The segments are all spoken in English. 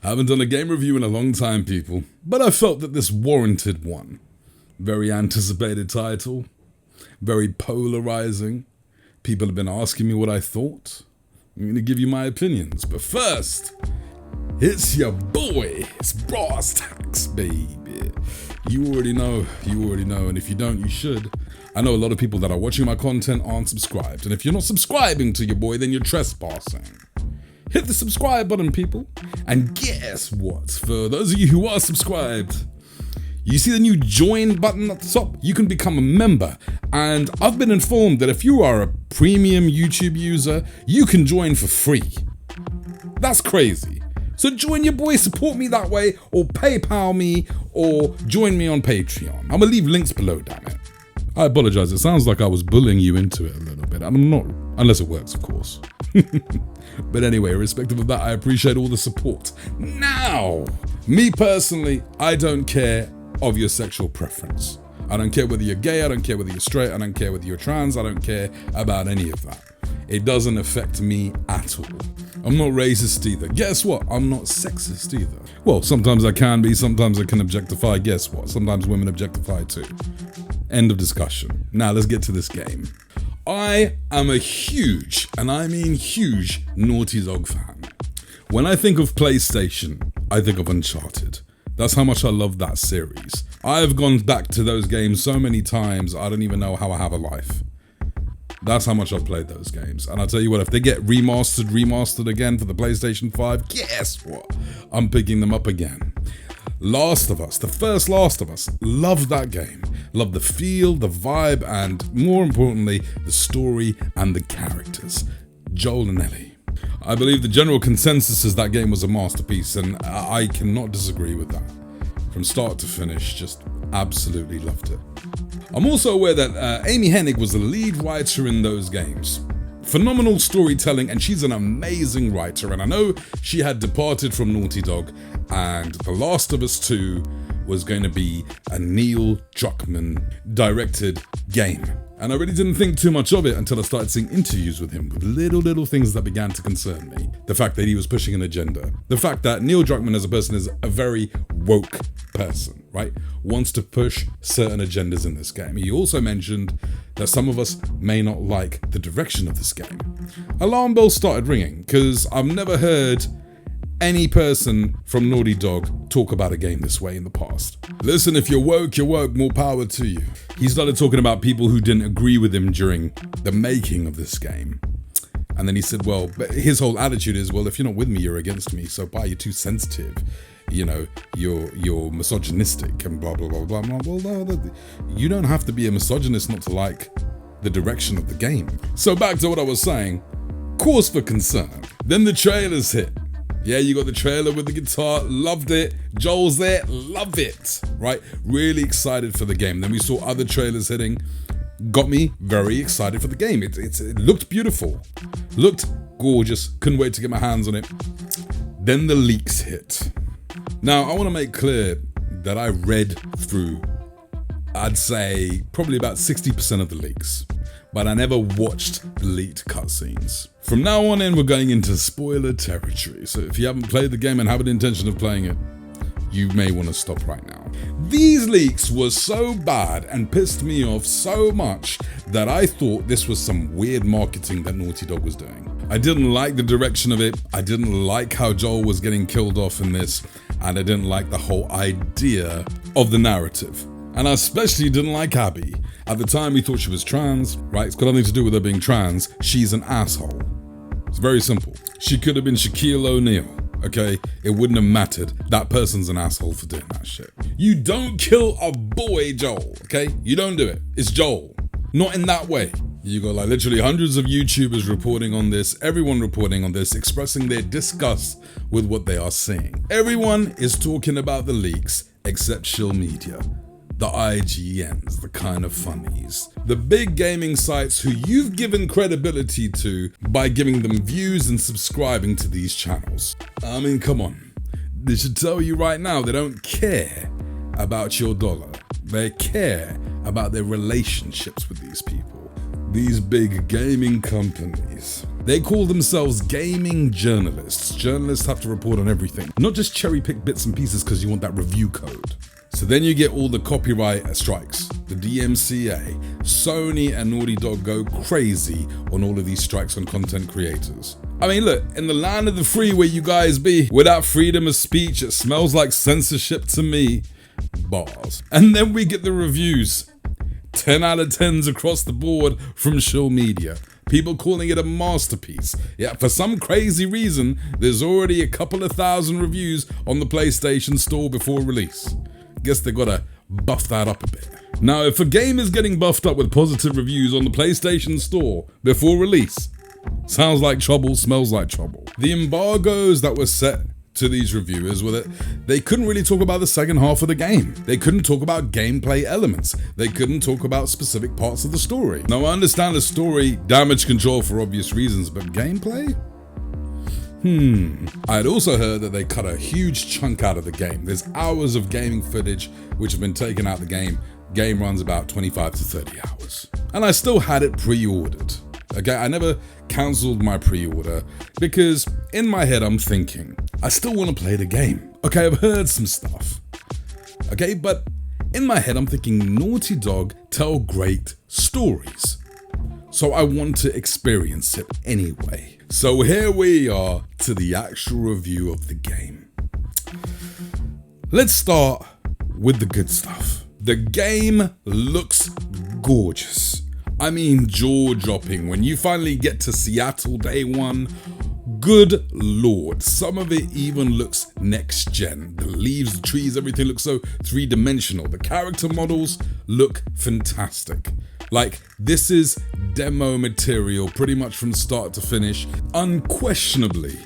Haven't done a game review in a long time, people, but I felt that this warranted one. Very anticipated title, very polarizing. People have been asking me what I thought. I'm going to give you my opinions, but first, it's your boy, it's brasstax, baby. You already know, and if you don't, you should. I know a lot of people that are watching my content aren't subscribed, and if you're not subscribing to your boy, then you're trespassing. Hit the subscribe button, people, and guess what? For those of you who are subscribed, you see the new join button at the top? You can become a member, and I've been informed that if you are a premium YouTube user, you can join for free. That's crazy. So join your boy, support me that way, or PayPal me, or join me on Patreon. I'm gonna leave links below, damn it. I apologize, it sounds like I was bullying you into it a little bit, and I'm not, unless it works, of course. But anyway, irrespective of that, I appreciate all the support. Now, me personally, I don't care of your sexual preference. I don't care whether you're gay, I don't care whether you're straight, I don't care whether you're trans, I don't care about any of that. It doesn't affect me at all. I'm not racist either. Guess what? I'm not sexist either. Well, sometimes I can be, sometimes I can objectify. Guess what? Sometimes women objectify too. End of discussion. Now let's get to this game. I am a huge, and I mean huge, Naughty Dog fan. When I think of PlayStation, I think of Uncharted. That's how much I love that series. I've gone back to those games so many times, I don't even know how I have a life. That's how much I've played those games. And I'll tell you what, if they get remastered again for the PlayStation 5, guess what? I'm picking them up again. Last of Us, the first Last of Us, loved that game. Loved the feel, the vibe, and more importantly, the story and the characters. Joel and Ellie. I believe the general consensus is that game was a masterpiece, and I cannot disagree with that. From start to finish, just absolutely loved it. I'm also aware that Amy Hennig was the lead writer in those games. Phenomenal storytelling, and she's an amazing writer, and I know she had departed from Naughty Dog, and The Last of Us 2 was going to be a Neil Druckmann directed game. And I really didn't think too much of it until I started seeing interviews with him with little things that began to concern me. The fact that he was pushing an agenda. The fact that Neil Druckmann as a person is a very woke person, right? Wants to push certain agendas in this game. He also mentioned that some of us may not like the direction of this game. Alarm bells started ringing, because I've never heard any person from Naughty Dog talk about a game this way in the past. Listen, if you're woke, more power to you. He started talking about people who didn't agree with him during the making of this game. And then he said, well, his whole attitude is, well, if you're not with me, you're against me. So, you're too sensitive. You know, you're misogynistic and blah, blah, blah, blah. Well, no, you don't have to be a misogynist not to like the direction of the game. So back to what I was saying, cause for concern. Then the trailers hit. Yeah, you got the trailer with the guitar, loved it. Joel's there, love it, right? Really excited for the game. Then we saw other trailers hitting, got me very excited for the game. It looked beautiful, looked gorgeous, couldn't wait to get my hands on it. Then the leaks hit. Now, I want to make clear that I read through, I'd say, probably about 60% of the leaks, but I never watched the leaked cutscenes. From now on in, we're going into spoiler territory, so if you haven't played the game and have an intention of playing it, you may want to stop right now. These leaks were so bad and pissed me off so much that I thought this was some weird marketing that Naughty Dog was doing. I didn't like the direction of it, I didn't like how Joel was getting killed off in this, and I didn't like the whole idea of the narrative. And I especially didn't like Abby. At the time, we thought she was trans, right? It's got nothing to do with her being trans. She's an asshole. It's very simple. She could have been Shaquille O'Neal, okay? It wouldn't have mattered. That person's an asshole for doing that shit. You don't kill a boy, Joel, okay? You don't do it. It's Joel. Not in that way. You got like literally hundreds of YouTubers reporting on this, everyone reporting on this, expressing their disgust with what they are seeing. Everyone is talking about the leaks except Shill Meda. The IGNs, the kind of funnies, the big gaming sites who you've given credibility to by giving them views and subscribing to these channels. I mean, come on. They should tell you right now they don't care about your dollar. They care about their relationships with these people. These big gaming companies. They call themselves gaming journalists. Journalists have to report on everything, not just cherry pick bits and pieces because you want that review code. So then you get all the copyright strikes. The DMCA, Sony and Naughty Dog go crazy on all of these strikes on content creators. I mean, look, in the land of the free where you guys be, without freedom of speech, it smells like censorship to me. Bars. And then we get the reviews. 10 out of 10s across the board from Shill Meda. People calling it a masterpiece. Yeah, for some crazy reason, there's already a couple of thousand reviews on the PlayStation Store before release. Guess they gotta buff that up a bit. Now, if a game is getting buffed up with positive reviews on the PlayStation Store before release, sounds like trouble, smells like trouble. The embargoes that were set to these reviewers were that they couldn't really talk about the second half of the game. They couldn't talk about gameplay elements. They couldn't talk about specific parts of the story. Now, I understand the story, damage control for obvious reasons, but gameplay? I'd also heard that they cut a huge chunk out of the game. There's hours of gaming footage which have been taken out of the game. Game runs about 25 to 30 hours. And I still had it pre-ordered. Okay, I never cancelled my pre-order because in my head I'm thinking, I still want to play the game. Okay, I've heard some stuff. Okay, but in my head I'm thinking Naughty Dog tell great stories. So I want to experience it anyway. So here we are to the actual review of the game. Let's start with the good stuff. The game looks gorgeous. I mean, jaw-dropping. When you finally get to Seattle day one, good lord, some of it even looks next gen. The leaves, the trees, everything looks so three-dimensional. The character models look fantastic. Like, this is demo material pretty much from start to finish. Unquestionably,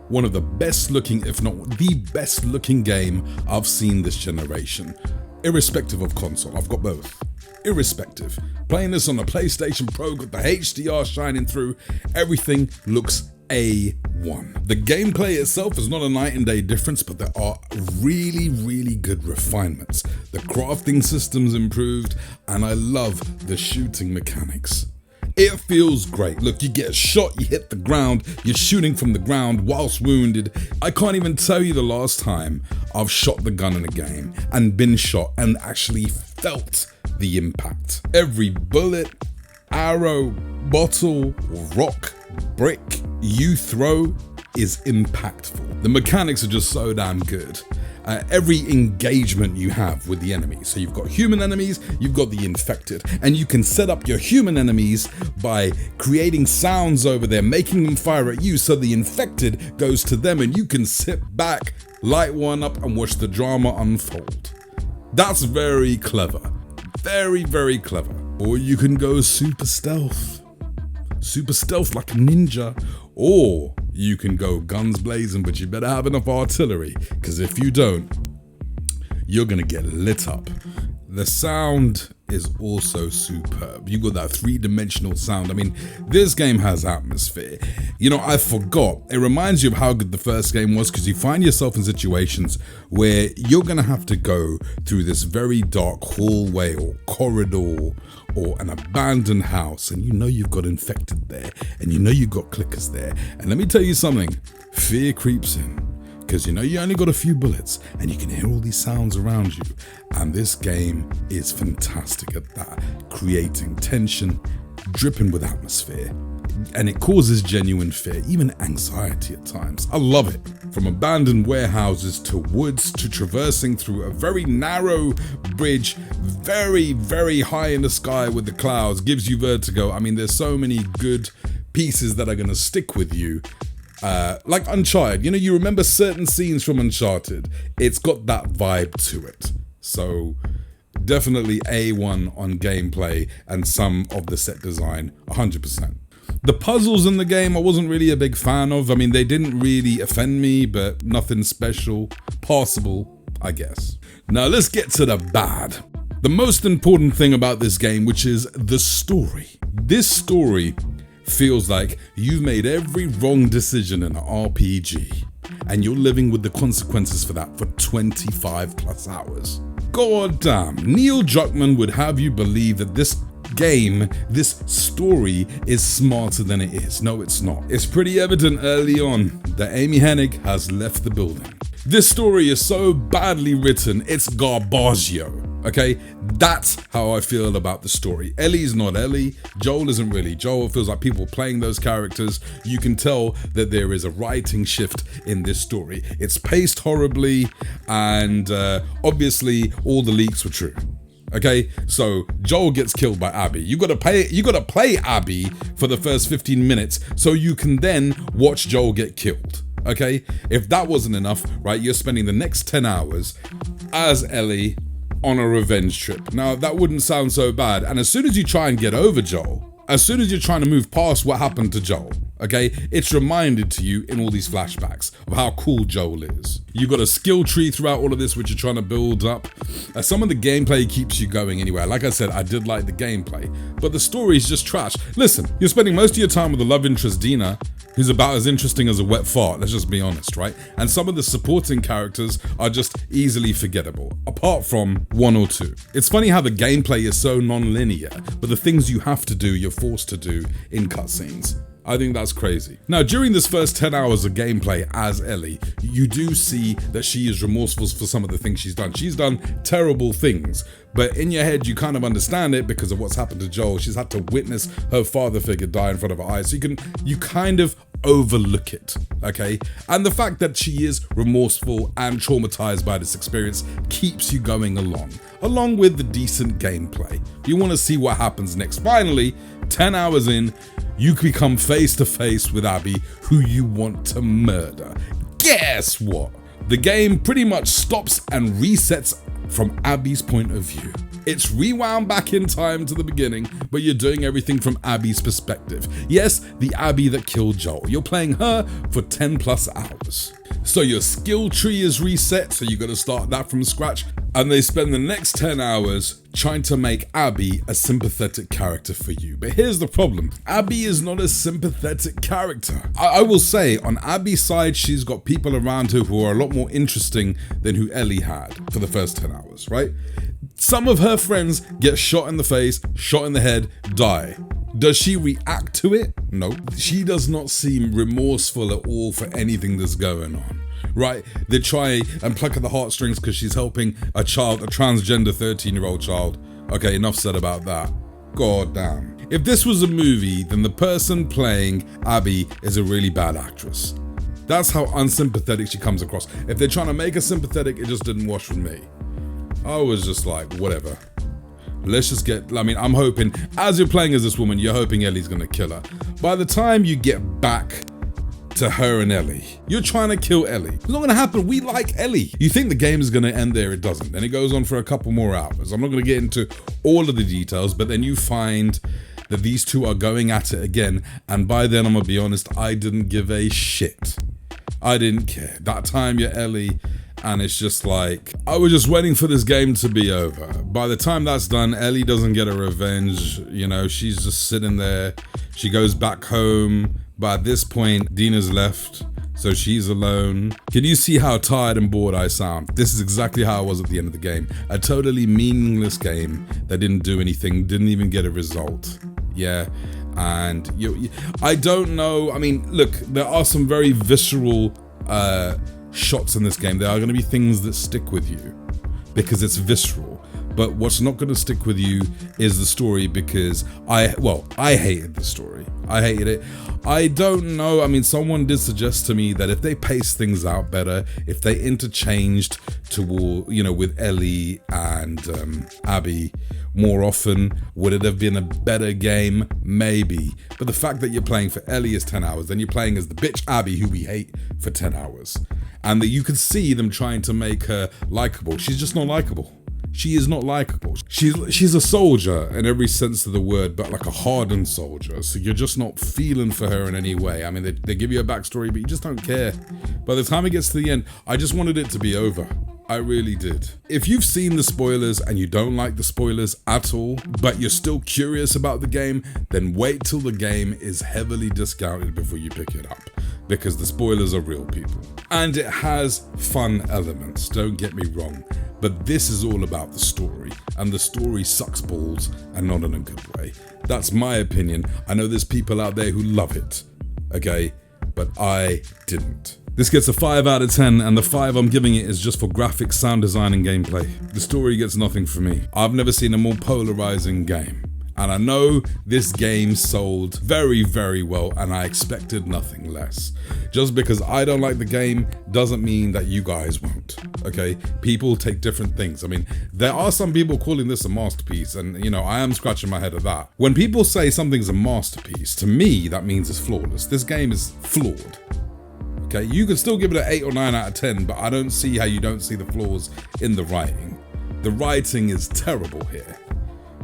one of the best looking, if not the best looking game I've seen this generation. Irrespective of console, I've got both. Irrespective. Playing this on a PlayStation Pro with the HDR shining through, everything looks A1. The gameplay itself is not a night and day difference, but there are really, really good refinements. The crafting system's improved, and I love the shooting mechanics. It feels great. Look, you get a shot, you hit the ground, you're shooting from the ground whilst wounded. I can't even tell you the last time I've shot the gun in a game and been shot and actually felt the impact. Every bullet, arrow, bottle, rock, brick you throw is impactful. The mechanics are just so damn good. Every engagement you have with the enemy. So you've got human enemies, you've got the infected, and you can set up your human enemies by creating sounds over there, making them fire at you so the infected goes to them and you can sit back, light one up and watch the drama unfold. That's very clever. Very, very clever. Or you can go super stealth. Super stealth like a ninja. Or you can go guns blazing, but you better have enough artillery, because if you don't, you're gonna get lit up. The sound is also superb. You got that three-dimensional sound. I mean, this game has atmosphere. You know, I forgot. It reminds you of how good the first game was, because you find yourself in situations where you're gonna have to go through this very dark hallway or corridor or an abandoned house, and you know you've got infected there, and you know you've got clickers there. And let me tell you something, fear creeps in. Because you know you only got a few bullets and you can hear all these sounds around you. And this game is fantastic at that, creating tension, dripping with atmosphere. And it causes genuine fear, even anxiety at times. I love it. From abandoned warehouses to woods to traversing through a very narrow bridge, very, very high in the sky with the clouds, gives you vertigo. I mean, there's so many good pieces that are going to stick with you. Like Uncharted, you know, you remember certain scenes from Uncharted. It's got that vibe to it. So definitely A1 on gameplay and some of the set design, 100%. The puzzles in the game I wasn't really a big fan of. I mean, they didn't really offend me, but nothing special. Passable, I guess. Now let's get to the bad. The most important thing about this game, which is the story. This story feels like you've made every wrong decision in an RPG and you're living with the consequences for that for 25 plus hours. God damn, Neil Druckmann would have you believe that this game, this story is smarter than it is. No, it's not. It's pretty evident early on that Amy Hennig has left the building. This story is so badly written, it's garbaggio. Okay, that's how I feel about the story. Ellie's not Ellie, Joel isn't really Joel. It feels like people playing those characters. You can tell that there is a writing shift in this story. It's paced horribly, and obviously all the leaks were true. Okay, so Joel gets killed by Abby. You gotta play Abby for the first 15 minutes so you can then watch Joel get killed. Okay, if that wasn't enough, right, you're spending the next 10 hours as Ellie on a revenge trip. Now, that wouldn't sound so bad. And as soon as you try and get over Joel, as soon as you're trying to move past what happened to Joel, okay, it's reminded to you in all these flashbacks of how cool Joel is. You've got a skill tree throughout all of this, which you're trying to build up. Some of the gameplay keeps you going anywhere. Like I said, I did like the gameplay, but the story is just trash. Listen, you're spending most of your time with the love interest Dina, who's about as interesting as a wet fart, let's just be honest, right? And some of the supporting characters are just easily forgettable, apart from one or two. It's funny how the gameplay is so non-linear, but the things you have to do, you're forced to do in cutscenes. I think that's crazy. Now, during this first 10 hours of gameplay as Ellie, you do see that she is remorseful for some of the things she's done. She's done terrible things, but in your head, you kind of understand it because of what's happened to Joel. She's had to witness her father figure die in front of her eyes. So you kind of overlook it, okay? And the fact that she is remorseful and traumatized by this experience keeps you going along with the decent gameplay. You want to see what happens next. Finally, 10 hours in, you become face to face with Abby, who you want to murder. Guess what? The game pretty much stops and resets from Abby's point of view. It's rewound back in time to the beginning, but you're doing everything from Abby's perspective. Yes, the Abby that killed Joel. You're playing her for 10 plus hours. So your skill tree is reset, so you gotta start that from scratch. And they spend the next 10 hours trying to make Abby a sympathetic character for you. But here's the problem. Abby is not a sympathetic character. I will say, on Abby's side, she's got people around her who are a lot more interesting than who Ellie had for the first 10 hours, right? Some of her friends get shot in the face, shot in the head, die. Does she react to it? No. She does not seem remorseful at all for anything that's going on, right? They try and pluck at the heartstrings because she's helping a child, a transgender 13-year-old child. Okay, enough said about that. God damn. If this was a movie, then the person playing Abby is a really bad actress. That's how unsympathetic she comes across. If they're trying to make her sympathetic, it just didn't wash with me. I was just like, whatever. Let's just get, I'm hoping, as you're playing as this woman, you're hoping Ellie's gonna kill her. By the time you get back to her and Ellie, you're trying to kill Ellie. It's not gonna happen, we like Ellie. You think the game is gonna end there, it doesn't. Then it goes on for a couple more hours. I'm not gonna get into all of the details, but then you find that these two are going at it again, and by then, I'm gonna be honest, I didn't give a shit. I didn't care. That time you're Ellie, and it's just like, I was just waiting for this game to be over. By the time that's done, Ellie doesn't get a revenge. You know, she's just sitting there. She goes back home. But at this point, Dina's left, so she's alone. Can you see how tired and bored I sound? This is exactly how I was at the end of the game. A totally meaningless game that didn't do anything, didn't even get a result. Yeah. And I don't know. I mean, look, there are some very visceral shots in this game. There are going to be things that stick with you because it's visceral. But what's not going to stick with you is the story, because I hated the story. I hated it. I don't know. I mean, someone did suggest to me that if they paced things out better, if they interchanged with Ellie and Abby more often, would it have been a better game? Maybe. But the fact that you're playing for Ellie is 10 hours, then you're playing as the bitch Abby, who we hate, for 10 hours. And that you could see them trying to make her likable. She's just not likable. She is not likable. She's a soldier in every sense of the word, but like a hardened soldier. So you're just not feeling for her in any way. I mean, they give you a backstory, but you just don't care. By the time it gets to the end, I just wanted it to be over. I really did. If you've seen the spoilers and you don't like the spoilers at all, but you're still curious about the game, then wait till the game is heavily discounted before you pick it up. because the spoilers are real, people. And it has fun elements, don't get me wrong, but this is all about the story, and the story sucks balls, and not in a good way. That's my opinion. I know there's people out there who love it, okay, but I didn't. This gets a 5 out of 10, and the 5 I'm giving it is just for graphics, sound design, and gameplay. The story gets nothing from me. I've never seen a more polarizing game. And I know this game sold very, very well, and I expected nothing less. Just because I don't like the game doesn't mean that you guys won't, okay? People take different things. I mean, there are some people calling this a masterpiece, and you know, I am scratching my head at that. When people say something's a masterpiece, to me, that means it's flawless. This game is flawed. Okay, you could still give it an 8 or 9 out of 10, but I don't see how you don't see the flaws in the writing. The writing is terrible here.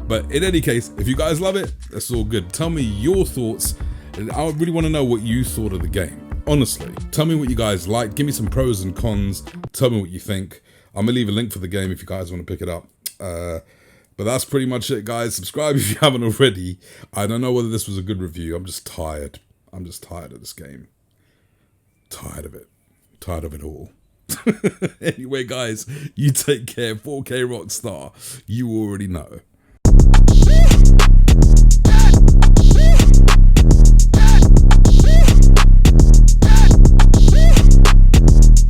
But in any case, if you guys love it, that's all good. Tell me your thoughts. I really want to know what you thought of the game. Honestly, tell me what you guys like. Give me some pros and cons. Tell me what you think. I'm going to leave a link for the game if you guys want to pick it up. But that's pretty much it, guys. Subscribe if you haven't already. I don't know whether this was a good review. I'm just tired. I'm just tired of this game. Tired of it. Tired of it all. Anyway, guys, you take care. 4K Rockstar. You already know.